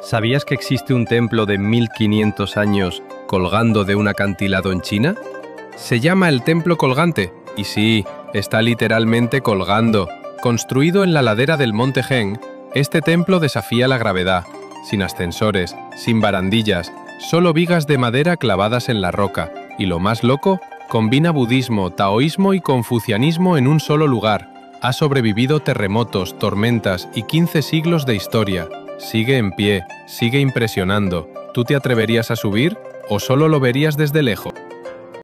¿Sabías que existe un templo de 1500 años colgando de un acantilado en China? Se llama el Templo Colgante, y sí, está literalmente colgando. Construido en la ladera del Monte Heng, este templo desafía la gravedad, sin ascensores, sin barandillas, solo vigas de madera clavadas en la roca, y lo más loco, combina budismo, taoísmo y confucianismo en un solo lugar. Ha sobrevivido terremotos, tormentas y 15 siglos de historia. Sigue en pie, sigue impresionando. ¿Tú te atreverías a subir o solo lo verías desde lejos?